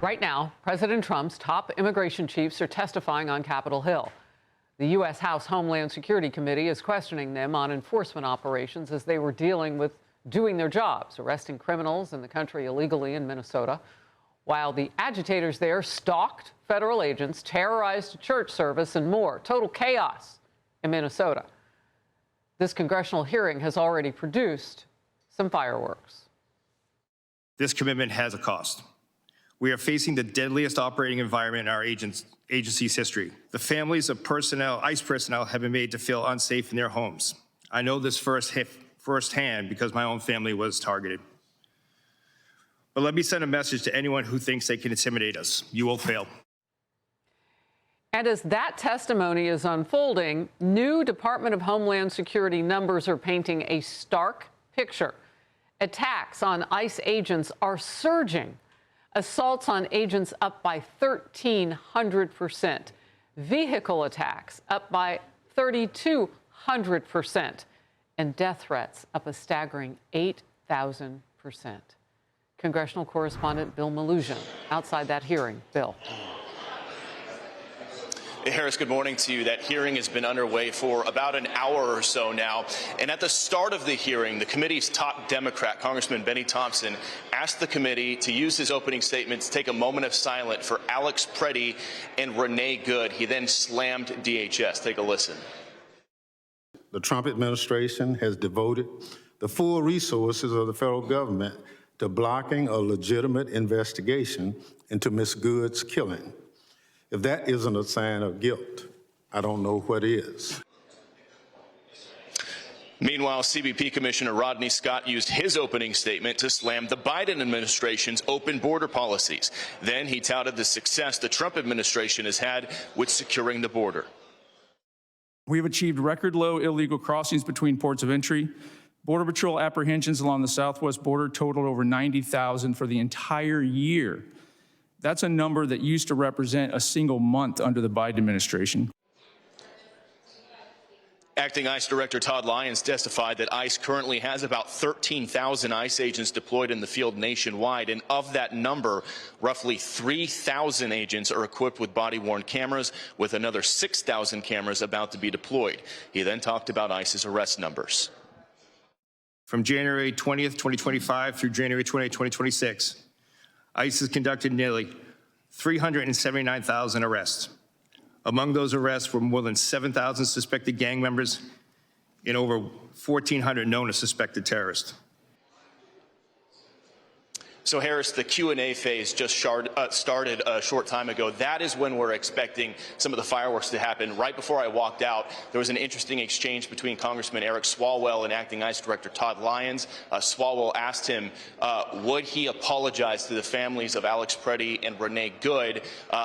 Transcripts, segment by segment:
Right now, President Trump's top immigration chiefs are testifying on Capitol Hill. The U.S. House Homeland Security Committee is questioning them on enforcement operations as they were dealing with doing their jobs, arresting criminals in the country illegally in Minnesota, while the agitators there stalked federal agents, terrorized a church service, and more. Total chaos in Minnesota. This congressional hearing has already produced some fireworks. This commitment has a cost. We are facing the deadliest operating environment in our agency's history. The families of ICE personnel have been made to feel unsafe in their homes. I know this firsthand because my own family was targeted. But let me send a message to anyone who thinks they can intimidate us. You will fail. And as that testimony is unfolding, new Department of Homeland Security numbers are painting a stark picture. Attacks on ICE agents are surging. Assaults on agents up by 1,300%. Vehicle attacks up by 3,200%. And death threats up a staggering 8,000%. Congressional correspondent Bill Maluzhin outside that hearing. Bill. Harris, good morning to you. That hearing has been underway for about an hour or so now. And at the start of the hearing, the committee's top Democrat, Congressman Benny Thompson, asked the committee to use his opening statement to take a moment of silence for Alex Preddy and Renee Good. He then slammed DHS. Take a listen. The Trump administration has devoted the full resources of the federal government to blocking a legitimate investigation into Ms. Good's killing. If that isn't a sign of guilt, I don't know what is. Meanwhile, CBP Commissioner Rodney Scott used his opening statement to slam the Biden administration's open border policies. Then he touted the success the Trump administration has had with securing the border. We've achieved record low illegal crossings between ports of entry. Border Patrol apprehensions along the southwest border totaled over 90,000 for the entire year. That's a number that used to represent a single month under the Biden administration. Acting ICE Director Todd Lyons testified that ICE currently has about 13,000 ICE agents deployed in the field nationwide, and of that number, roughly 3,000 agents are equipped with body-worn cameras, with another 6,000 cameras about to be deployed. He then talked about ICE's arrest numbers. From January 20th, 2025 through January 20th, 2026, ICE has conducted nearly 379,000 arrests. Among those arrests were more than 7,000 suspected gang members and over 1,400 known as suspected terrorists. So, Harris, the Q&A phase just started a short time ago. That is when we're expecting some of the fireworks to happen. Right before I walked out, there was an interesting exchange between Congressman Eric Swalwell and Acting ICE Director Todd Lyons. Swalwell asked him, would he apologize to the families of Alex Preddy and Renee Good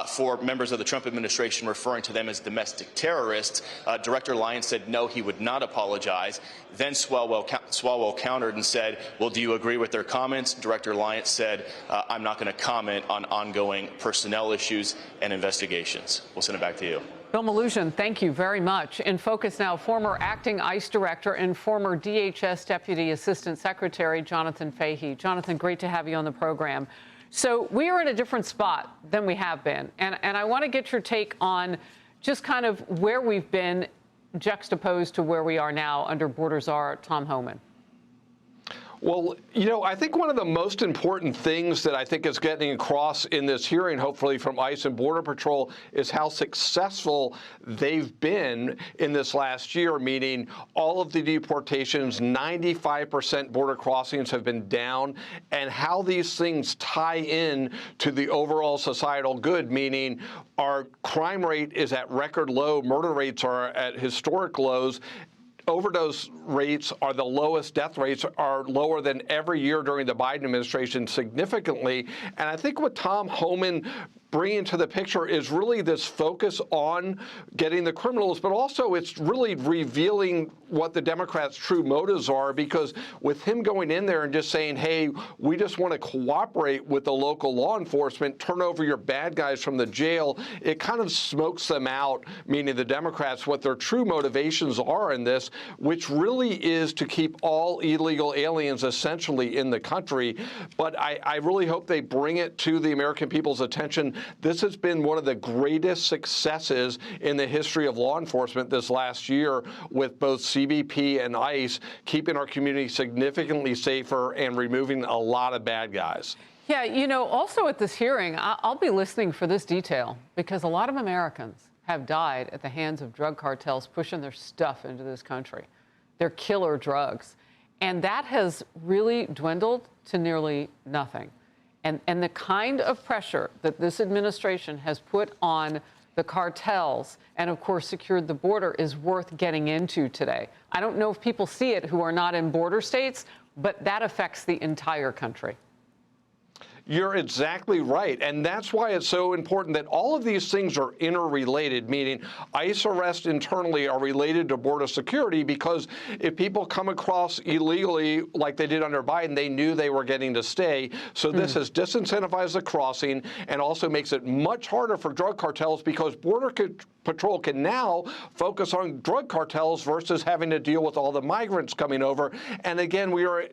for members of the Trump administration referring to them as domestic terrorists. Director Lyons said no, he would not apologize. Then Swalwell countered and said, well, do you agree with their comments? Director Lyons said, I'm not going to comment on ongoing personnel issues and investigations. We'll send it back to you. Bill Maluzhin, thank you very much. In focus now, former acting ICE director and former DHS Deputy Assistant Secretary Jonathan Fahey. Jonathan, great to have you on the program. So we are in a different spot than we have been. And I want to get your take on just kind of where we've been juxtaposed to where we are now under Border Czar Tom Homan. Well, you know, I think one of the most important things that I think is getting across in this hearing, hopefully from ICE and Border Patrol, is how successful they've been in this last year, meaning all of the deportations, 95% border crossings have been down, and how these things tie in to the overall societal good, meaning our crime rate is at record low, murder rates are at historic lows, overdose rates are the lowest, death rates are lower than every year during the Biden administration significantly. And I think what Tom Homan bringing to the picture is really this focus on getting the criminals, but also it's really revealing what the Democrats' true motives are, because with him going in there and just saying, hey, we just want to cooperate with the local law enforcement, turn over your bad guys from the jail, it kind of smokes them out, meaning the Democrats, what their true motivations are in this, which really is to keep all illegal aliens essentially in the country. But I really hope they bring it to the American people's attention. This has been one of the greatest successes in the history of law enforcement this last year, with both CBP and ICE keeping our community significantly safer and removing a lot of bad guys. Yeah, you know, also at this hearing, I'll be listening for this detail, because a lot of Americans have died at the hands of drug cartels pushing their stuff into this country, their killer drugs. And that has really dwindled to nearly nothing. And the kind of pressure that this administration has put on the cartels and, of course, secured the border is worth getting into today. I don't know if people see it who are not in border states, but that affects the entire country. You're exactly right. And that's why it's so important that all of these things are interrelated, meaning ICE arrests internally are related to border security, because if people come across illegally like they did under Biden, they knew they were getting to stay. So this has disincentivized the crossing and also makes it much harder for drug cartels, because Border Patrol can now focus on drug cartels versus having to deal with all the migrants coming over. And again, we are,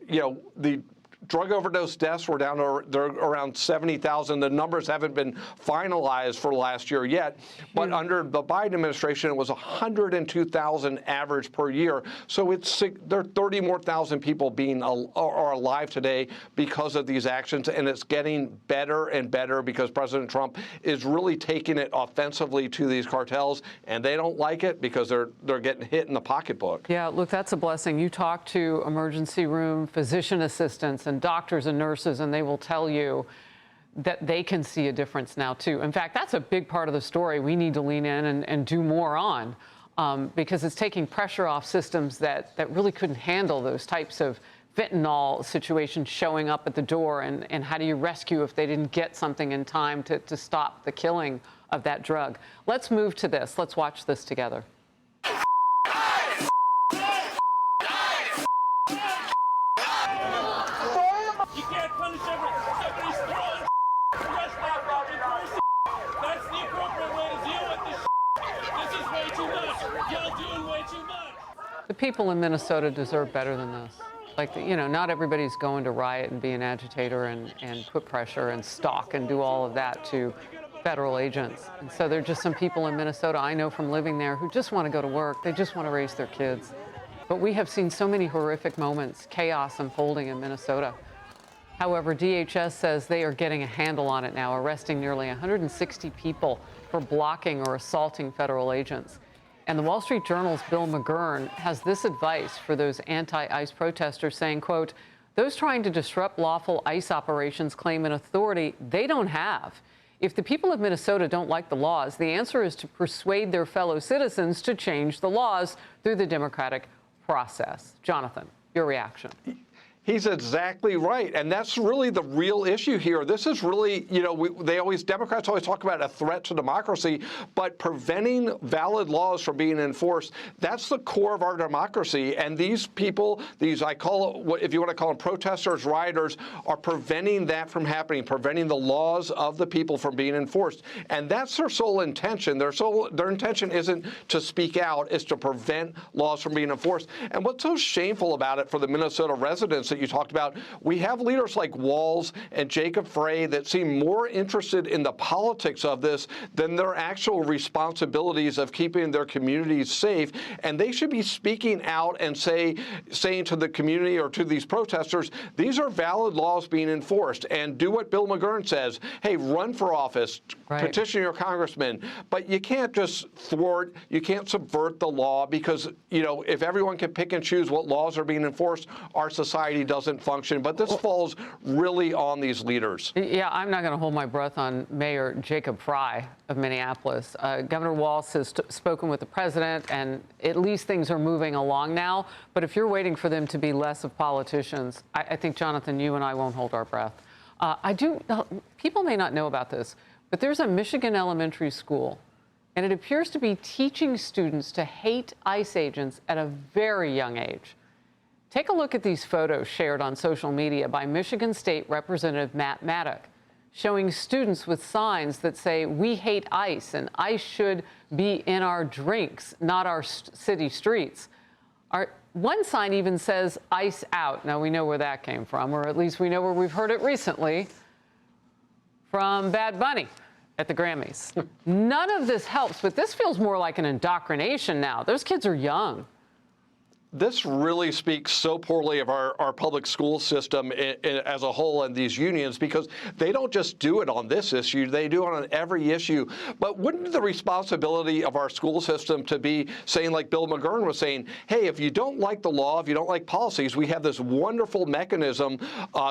the drug overdose deaths were down to they're around 70,000. The numbers haven't been finalized for last year yet, but under the Biden administration, it was 102,000 average per year. So there are 30 more thousand people are alive today because of these actions, and it's getting better and better because President Trump is really taking it offensively to these cartels, and they don't like it because they're getting hit in the pocketbook. Yeah, look, that's a blessing. You talk to emergency room physician assistants and doctors and nurses, and they will tell you that they can see a difference now, too. In fact, that's a big part of the story we need to lean in and do more on, because it's taking pressure off systems that really couldn't handle those types of fentanyl situations showing up at the door, and how do you rescue if they didn't get something in time to stop the killing of that drug. Let's move to this. Let's watch this together. The people in Minnesota deserve better than this. Like, not everybody's going to riot and be an agitator and put pressure and stalk and do all of that to federal agents. And so there are just some people in Minnesota I know from living there who just want to go to work. They just want to raise their kids. But we have seen so many horrific moments, chaos unfolding in Minnesota. However, DHS says they are getting a handle on it now, arresting nearly 160 people for blocking or assaulting federal agents. And the Wall Street Journal's Bill McGurn has this advice for those anti-ICE protesters, saying, quote, those trying to disrupt lawful ICE operations claim an authority they don't have. If the people of Minnesota don't like the laws, the answer is to persuade their fellow citizens to change the laws through the democratic process. Jonathan, your reaction. He's exactly right. And that's really the real issue here. This is really, Democrats always talk about a threat to democracy, but preventing valid laws from being enforced, that's the core of our democracy. And these people, if you want to call them protesters, rioters, are preventing that from happening, preventing the laws of the people from being enforced. And that's their sole intention. Their intention isn't to speak out, it's to prevent laws from being enforced. And what's so shameful about it for the Minnesota residents that you talked about, we have leaders like Walz and Jacob Fahey that seem more interested in the politics of this than their actual responsibilities of keeping their communities safe. And they should be speaking out and saying to the community or to these protesters, these are valid laws being enforced, and do what Bill McGurn says. Hey, run for office, petition your congressman. But you can't just you can't subvert the law, because, if everyone can pick and choose what laws are being enforced, our society doesn't function. But this falls really on these leaders. Yeah, I'm not going to hold my breath on Mayor Jacob Fahey of Minneapolis. Governor Walz has spoken with the president, and at least things are moving along now. But if you're waiting for them to be less of politicians, I think, Jonathan, you and I won't hold our breath. People may not know about this, but there's a Michigan elementary school, and it appears to be teaching students to hate ICE agents at a very young age. Take a look at these photos shared on social media by Michigan State Representative Matt Maddock, showing students with signs that say, "We hate ICE," and ICE should be in our drinks, not our city streets. One sign even says, "ICE out." Now, we know where that came from, or at least we know where we've heard it recently, from Bad Bunny at the Grammys. None of this helps, but this feels more like an indoctrination now. Those kids are young. This really speaks so poorly of our public school system as a whole and these unions, because they don't just do it on this issue, they do it on every issue. But wouldn't the responsibility of our school system to be saying, like Bill McGurn was saying, hey, if you don't like the law, if you don't like policies, we have this wonderful mechanism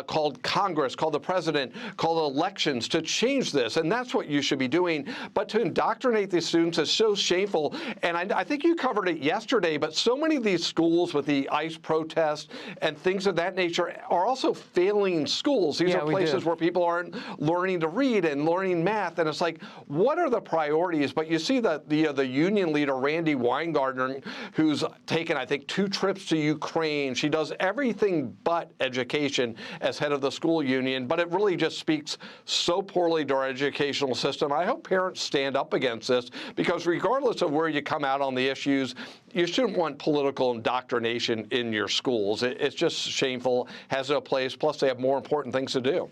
called Congress, called the president, called elections to change this. And that's what you should be doing. But to indoctrinate these students is so shameful. And I think you covered it yesterday, but so many of these schools with the ICE protest and things of that nature are also failing schools. These are places where people aren't learning to read and learning math. And it's like, what are the priorities? But you see that the union leader, Randy Weingarten, who's taken, I think, 2 trips to Ukraine. She does everything but education as head of the school union. But it really just speaks so poorly to our educational system. I hope parents stand up against this, because regardless of where you come out on the issues, you shouldn't want political indoctrination in your schools. It's just shameful, has no place, plus they have more important things to do.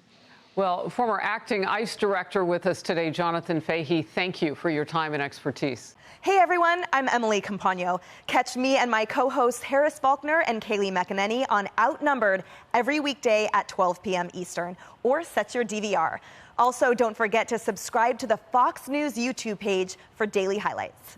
Well, former acting ICE director with us today, Jonathan Fahey, thank you for your time and expertise. Hey everyone, I'm Emily Campagno. Catch me and my co-hosts Harris Faulkner and Kaylee McEnany on Outnumbered every weekday at 12 p.m. Eastern, or set your DVR. Also, don't forget to subscribe to the Fox News YouTube page for daily highlights.